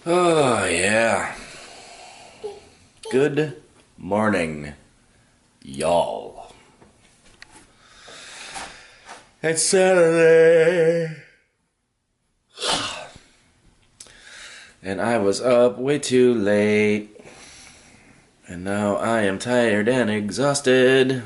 Oh, yeah. Good morning, y'all. It's Saturday. And I was up way too late. And now I am tired and exhausted.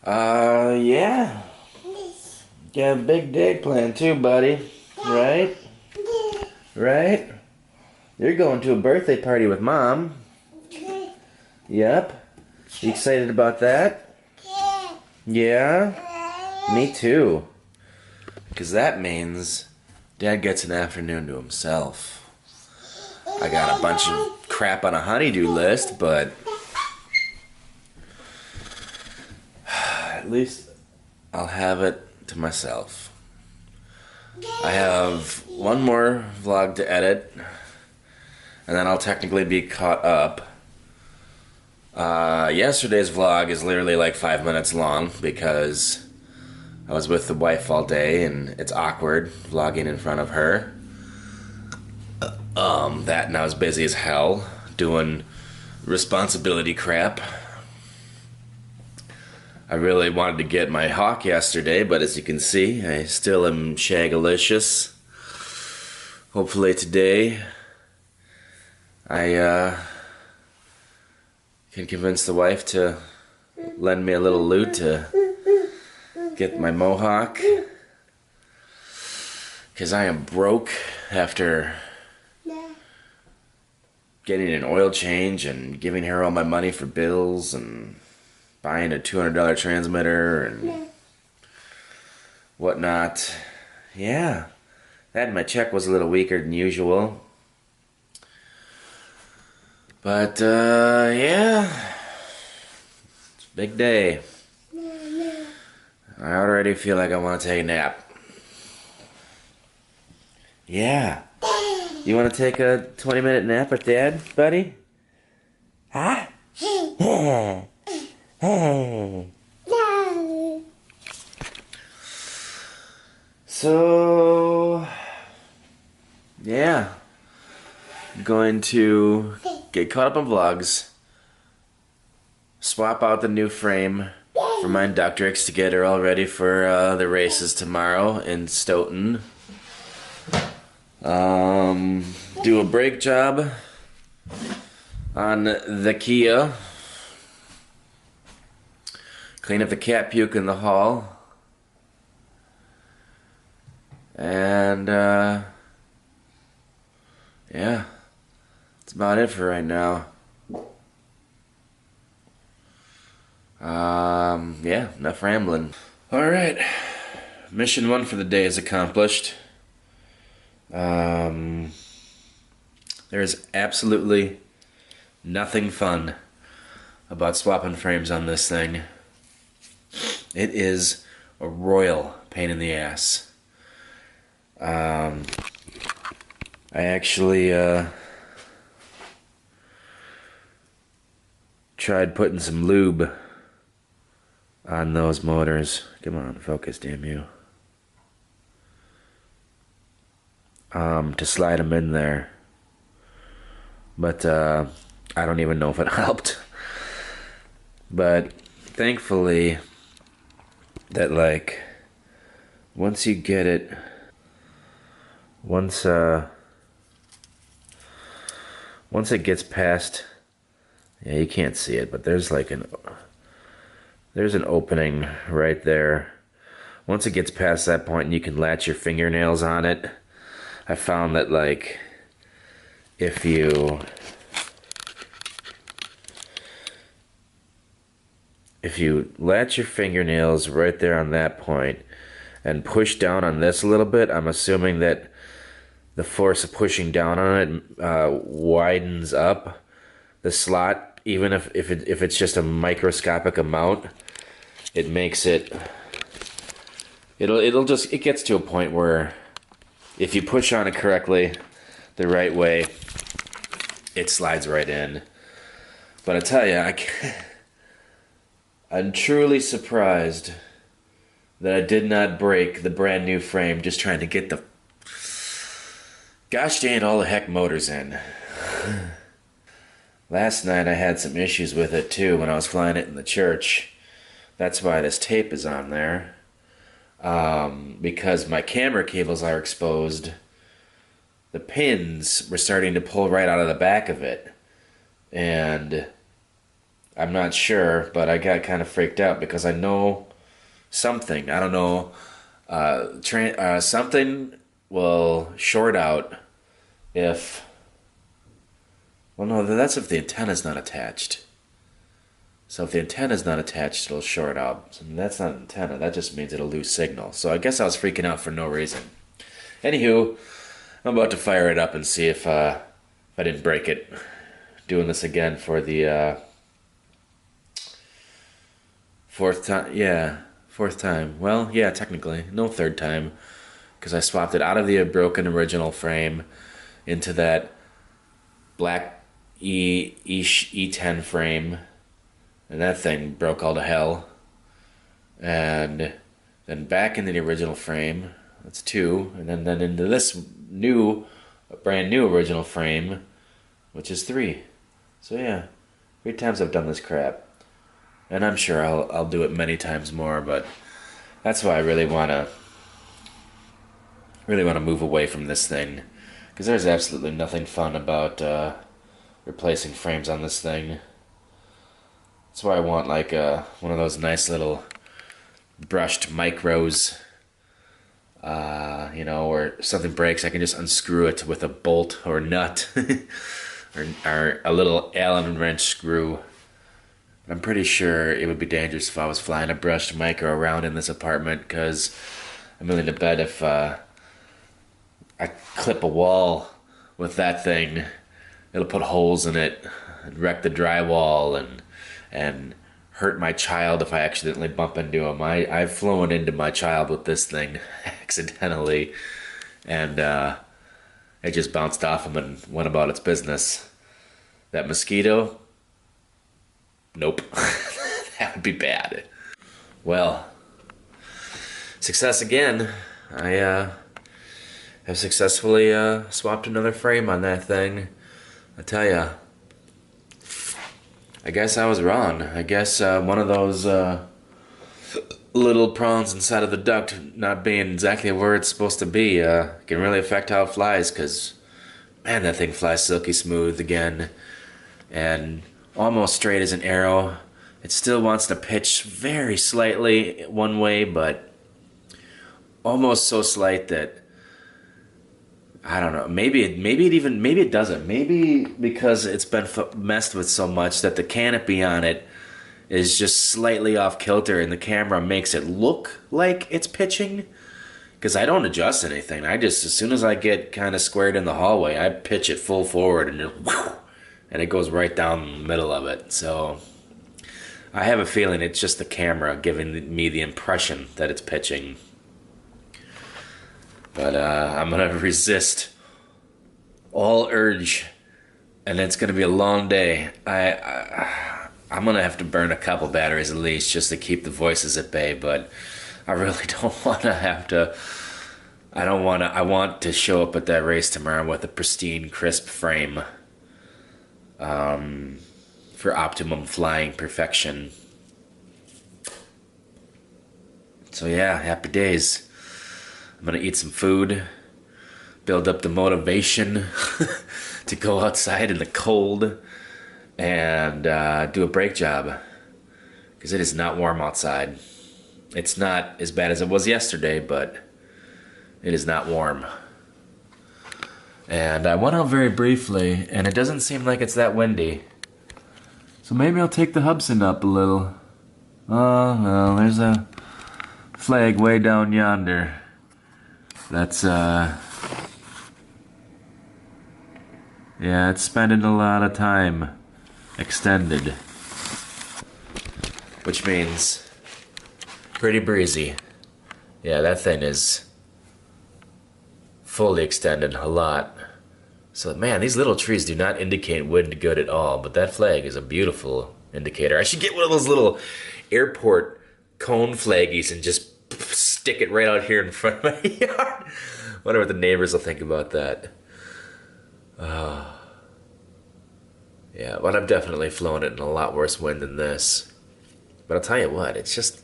Yeah. Got a big day planned too, buddy. Right? Right? You're going to a birthday party with Mom. Yep. You excited about that? Yeah? Me too. Because that means Dad gets an afternoon to himself. I got a bunch of crap on a honey-do list, but at least I'll have it to myself. I have one more vlog to edit, and then I'll technically be caught up. Yesterday's vlog is literally like 5 minutes long because I was with the wife all day and it's awkward vlogging in front of her. That and I was busy as hell doing responsibility crap. I really wanted to get my hawk yesterday, but as you can see, I still am shagalicious. Hopefully today I can convince the wife to lend me a little loot to get my mohawk. Because I am broke after getting an oil change and giving her all my money for bills and buying a $200 transmitter and whatnot. Yeah, that my check was a little weaker than usual. But, yeah, it's a big day. I already feel like I want to take a nap. Yeah. You want to take a 20-minute nap with Dad, buddy? Huh? So, yeah. I'm going to get caught up on vlogs, swap out the new frame for my Inductrix to get her all ready for the races tomorrow in Stoughton. Do a brake job on the Kia. Clean up the cat puke in the hall. And, yeah. That's about it for right now. Yeah, enough rambling. Alright. Mission 1 for the day is accomplished. There's absolutely nothing fun about swapping frames on this thing. It is a royal pain in the ass. I actually tried putting some lube on those motors. Come on, focus, damn you. To slide them in there. But I don't even know if it helped. But thankfully, that like once you get it, once it gets past, yeah, you can't see it, but there's like there's an opening right there. Once it gets past that point and you can latch your fingernails on it, I found that like if you latch your fingernails right there on that point and push down on this a little bit, I'm assuming that the force of pushing down on it widens up the slot, even if it's just a microscopic amount. It makes it it gets to a point where if you push on it correctly, the right way, it slides right in. But I tell you, I'm truly surprised that I did not break the brand new frame just trying to get the Gosh dang all the heck motor's in. Last night I had some issues with it too when I was flying it in the church. That's why this tape is on there. Because my camera cables are exposed, the pins were starting to pull right out of the back of it. And I'm not sure, but I got kind of freaked out because I know something. I don't know. Something will short out if... Well, no, that's if the antenna's not attached. So if the antenna's not attached, it'll short out. So that's not an antenna. That just means it'll lose signal. So I guess I was freaking out for no reason. Anywho, I'm about to fire it up and see if I didn't break it. Doing this again for the fourth time. Yeah, fourth time. Well, yeah, technically. No third time. Because I swapped it out of the broken original frame into that black E10 frame. And that thing broke all to hell. And then back into the original frame. That's 2. And then into this brand new original frame, which is 3. So yeah, 3 times I've done this crap. And I'm sure I'll do it many times more, but that's why I really want to move away from this thing. Because there's absolutely nothing fun about replacing frames on this thing. That's why I want like one of those nice little brushed micros, where something breaks, I can just unscrew it with a bolt or nut, or a little Allen wrench screw. I'm pretty sure it would be dangerous if I was flying a brushed micro around in this apartment, because I'm willing to bet if I clip a wall with that thing, it'll put holes in it and wreck the drywall and hurt my child if I accidentally bump into him. I've flown into my child with this thing accidentally, and it just bounced off him and went about its business. That mosquito? Nope. That would be bad. Well, success again. I have successfully swapped another frame on that thing. I tell ya, I guess I was wrong. I guess one of those little prongs inside of the duct not being exactly where it's supposed to be can really affect how it flies, because, man, that thing flies silky smooth again and almost straight as an arrow. It still wants to pitch very slightly one way, but almost so slight that I don't know. Maybe it doesn't. Maybe because it's been messed with so much that the canopy on it is just slightly off kilter, and the camera makes it look like it's pitching. Because I don't adjust anything. I just, as soon as I get kind of squared in the hallway, I pitch it full forward, and it goes right down the middle of it. So I have a feeling it's just the camera giving me the impression that it's pitching. But I'm going to resist all urge, and it's going to be a long day. I'm going to have to burn a couple batteries at least just to keep the voices at bay, but I really don't want to have to. I want to show up at that race tomorrow with a pristine, crisp frame for optimum flying perfection. So yeah, happy days. I'm going to eat some food, build up the motivation to go outside in the cold and do a brake job, because it is not warm outside. It's not as bad as it was yesterday, but it is not warm. And I went out very briefly, and it doesn't seem like it's that windy. So maybe I'll take the Hubson up a little. Oh, well, there's a flag way down yonder. That's, yeah, it's spending a lot of time extended. Which means pretty breezy. Yeah, that thing is fully extended a lot. So, man, these little trees do not indicate wind good at all, but that flag is a beautiful indicator. I should get one of those little airport cone flaggies and just stick it right out here in front of my yard. Wonder what the neighbors will think about that. Yeah, but I've definitely flown it in a lot worse wind than this. But I'll tell you what, it's just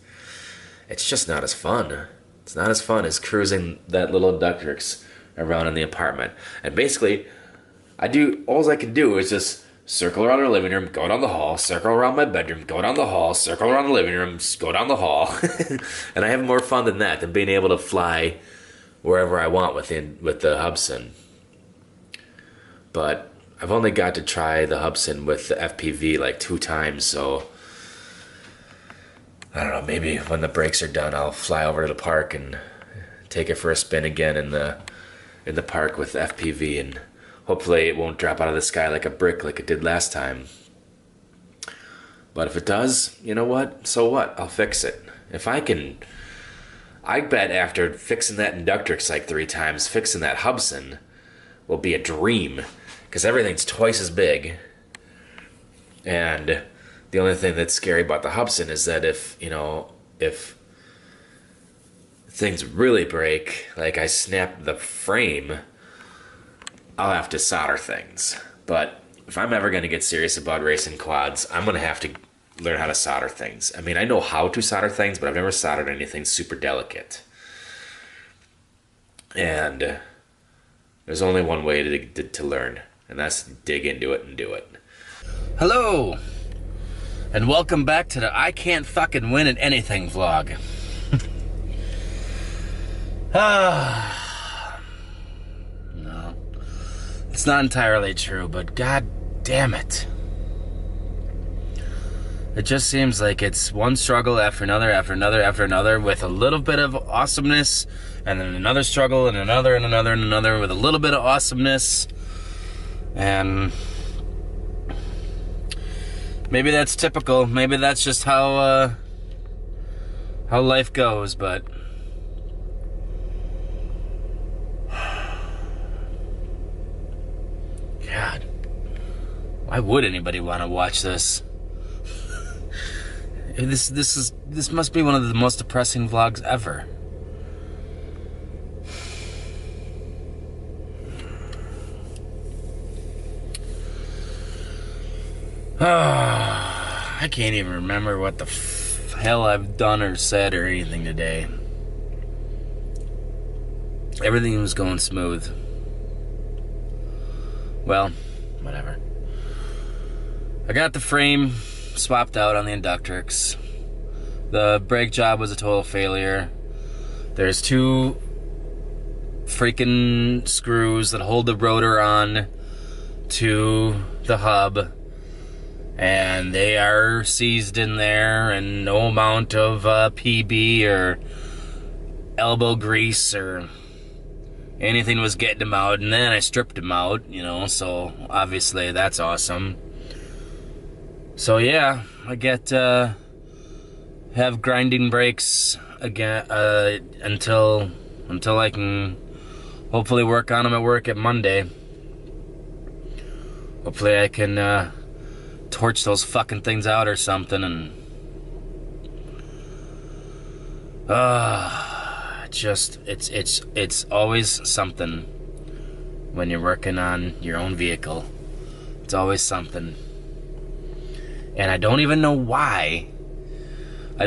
not as fun. It's not as fun as cruising that little Inductrix around in the apartment. And basically, all I can do is just circle around our living room, go down the hall, circle around my bedroom, go down the hall, circle around the living room, go down the hall. And I have more fun than that, than being able to fly wherever I want with the Hubsan. But I've only got to try the Hubsan with the FPV like 2 times, so I don't know, maybe when the breaks are done I'll fly over to the park and take it for a spin again in the park with FPV, and hopefully it won't drop out of the sky like a brick like it did last time. But if it does, you know what? So what? I'll fix it. I bet after fixing that Inductrix like 3 times, fixing that Hubsan will be a dream, because everything's twice as big. And the only thing that's scary about the Hubsan is that if things really break, like I snap the frame, I'll have to solder things. But if I'm ever going to get serious about racing quads, I'm going to have to learn how to solder things. I mean, I know how to solder things, but I've never soldered anything super delicate. And there's only one way to learn, and that's to dig into it and do it. Hello, and welcome back to the I Can't Fucking Win at Anything vlog. No, it's not entirely true, but god damn it. It just seems like it's one struggle after another, after another, after another, with a little bit of awesomeness, and then another struggle, and another, and another, and another, with a little bit of awesomeness. And maybe that's typical. Maybe that's just how life goes, but God, why would anybody want to watch this? This must be one of the most depressing vlogs ever. I can't even remember what the hell I've done or said or anything today. Everything was going smooth. Well, whatever. I got the frame swapped out on the Inductrix. The brake job was a total failure. There's 2 freaking screws that hold the rotor on to the hub, and they are seized in there, and no amount of PB or elbow grease or anything was getting them out. And then I stripped them out, so obviously that's awesome. So yeah, I get have grinding brakes again until I can hopefully work on them at work at Monday. Hopefully I can torch those fucking things out or something, and it's always something when you're working on your own vehicle. It's always something. And I don't even know why I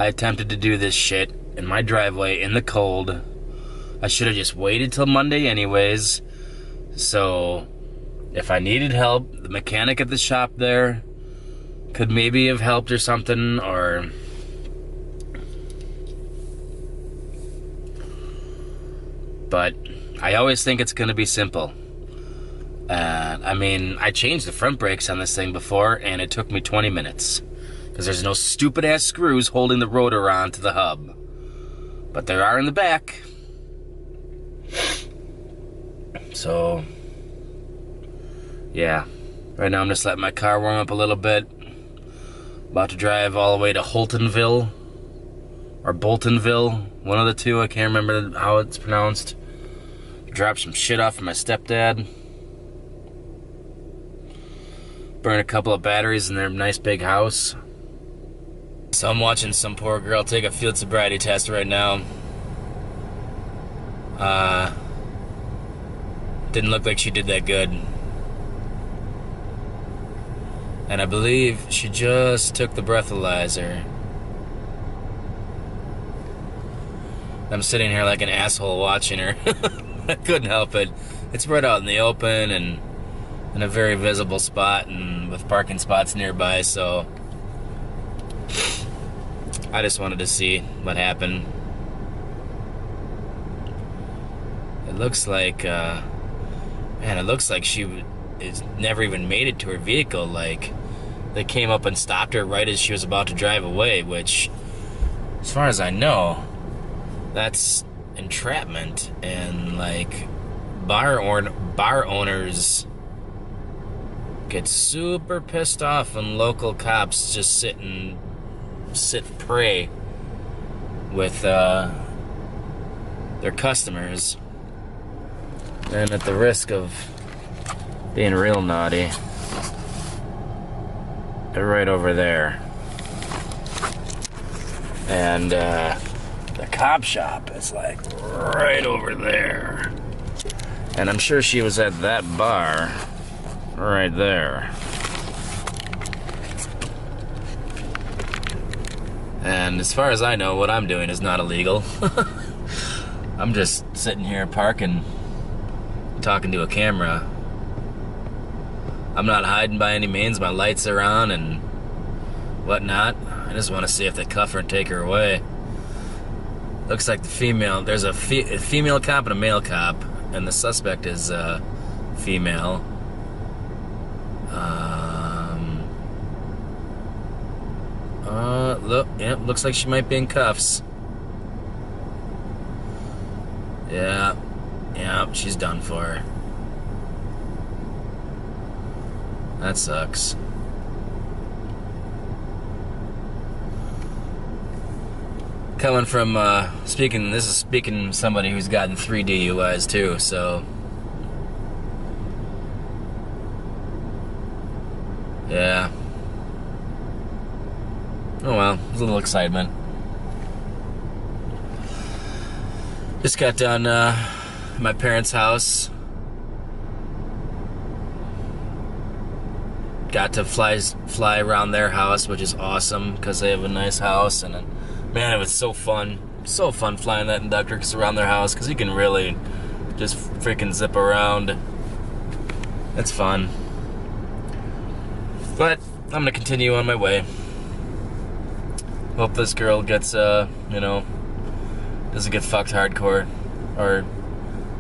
attempted to do this shit in my driveway in the cold. I should have just waited till Monday anyways. So if I needed help, the mechanic at the shop there could maybe have helped or something, or but I always think it's gonna be simple. I mean, I changed the front brakes on this thing before, and it took me 20 minutes. Because there's no stupid-ass screws holding the rotor on to the hub. But there are in the back. So, yeah. Right now I'm just letting my car warm up a little bit. About to drive all the way to Holtonville. Or Boltonville. One of the two, I can't remember how it's pronounced. Drop some shit off for my stepdad. Burn a couple of batteries in their nice big house. So I'm watching some poor girl take a field sobriety test right now. Didn't look like she did that good. And I believe she just took the breathalyzer. I'm sitting here like an asshole watching her. I couldn't help it. It's right out in the open and in a very visible spot and with parking spots nearby, so I just wanted to see what happened. It looks like, man, it looks like she is never even made it to her vehicle. Like, they came up and stopped her right as she was about to drive away, which, as far as I know, that's entrapment. And, like, bar owners get super pissed off when local cops just sit prey with their customers. And at the risk of being real naughty, they're right over there. And the cop shop is like right over there. And I'm sure she was at that bar right there. And as far as I know, what I'm doing is not illegal. I'm just sitting here parking, talking to a camera. I'm not hiding by any means. My lights are on and whatnot. I just want to see if they cuff her and take her away. Looks like there's a female cop and a male cop, and the suspect is female. Look, yeah, looks like she might be in cuffs. Yeah, she's done for. That sucks. Coming from, this is speaking somebody who's gotten 3 DUIs too, so. Yeah. Oh well, a little excitement. Just got done my parents' house. Got to fly around their house, which is awesome because they have a nice house. And man, it was so fun flying that Inductrix around their house because you can really just freaking zip around. It's fun. But I'm gonna continue on my way. Hope this girl gets, doesn't get fucked hardcore. Or,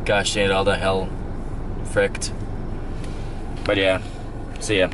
gosh dang it, all the hell fricked. But yeah, see ya.